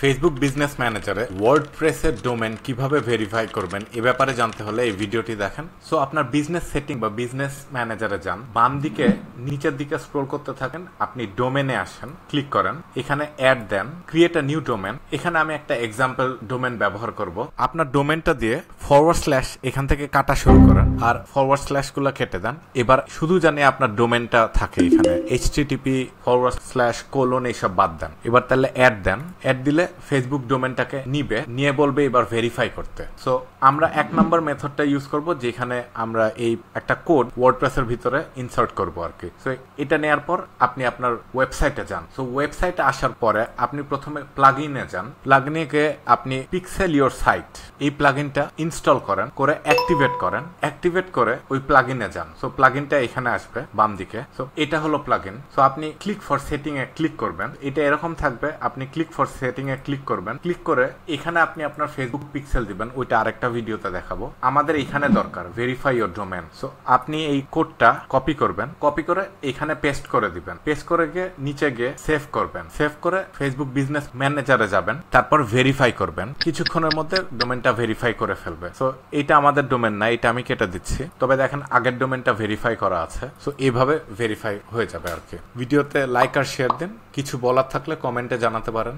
Facebook business ম্যানেজারে ওয়ার্ডপ্রেসের domain কিভাবে verify করবেন এ ব্যাপারে জানতে হলে এই ভিডিওটি দেখেন। সো আপনার বিজনেস সেটিং বা বিজনেস ম্যানেজারে যান, বাম দিকে নিচের দিকে স্ক্রল করতে থাকেন, আপনি ডোমেনে আসেন, ক্লিক করেন, এখানে অ্যাড দেন, ক্রিয়েট আ নিউ ডোমেন। এখানে আমি একটা এক্সাম্পল ডোমেন ব্যবহার করব। আপনার ডোমেনটা দিয়ে ফরওয়ার্ড স্ল্যাশ এখান থেকে কাটা শুরু করেন আর ফরওয়ার্ড স্ল্যাশ গুলো কেটে দেন। এবার শুধু জানি আপনার ডোমেনটা থাকে এখানে http:// এইসব বাদ দেন। এবার তাহলে অ্যাড দেন, অ্যাড দিলে ফেসবুক ডোমেনটাকে নিয়ে বলবে এবার ভেরিফাই করতে। সো আমরা 1 নম্বর মেথডটা ইউজ করব, যেখানে আমরা এই একটা কোড ওয়ার্ডপ্রেসের ভিতরে ইনসার্ট করব আর কি। সো এটা নেওয়ার পর আপনি আপনার ওয়েবসাইটে যান। সো ওয়েবসাইটে আসার পরে আপনি প্রথমে প্লাগইনে যান, প্লাগইনে গিয়ে আপনি পিক্সেল ইওর সাইট এই প্লাগইনটা ইনস্টল করেন, করে অ্যাক্টিভেট করেন, অ্যাক্টিভেট করে ওই প্লাগইনে যান। সো প্লাগইনটা এখানে আসবে বাম দিকে। সো এটা হলো প্লাগইন। সো আপনি click for setting A click করবেন, এটা এরকম থাকবে। আপনি click for setting A click করবেন, ক্লিক করে এখানে আপনি আপনার ফেসবুক পিক্সেল দিবেন, ওইটা আরেকটা ভিডিওতে দেখাবো। আমাদের এখানে দরকার ভেরিফাই ইওর ডোমেন। সো আপনি এই কোডটা কপি করবেন, কপি করে এখানে পেস্ট করে দিবেন, পেস্ট করে গিয়ে নিচে গিয়ে সেভ করবেন, সেভ করে ফেসবুক বিজনেস ম্যানেজারে যাবেন, তারপর ভেরিফাই করবেন। কিছুক্ষণের মধ্যে ডোমেনটা ভেরিফাই করে ফেলবে। সো এটা আমাদের ডোমেন না, এটা আমি কেটে দিচ্ছি, তবে দেখেন আগের ডোমেনটা ভেরিফাই করা আছে। সো এইভাবে ভেরিফাই হয়ে যাবে আর কি। ভিডিওতে লাইক আর শেয়ার দিন, কিছু বলার থাকলে কমেন্টে জানাতে পারেন।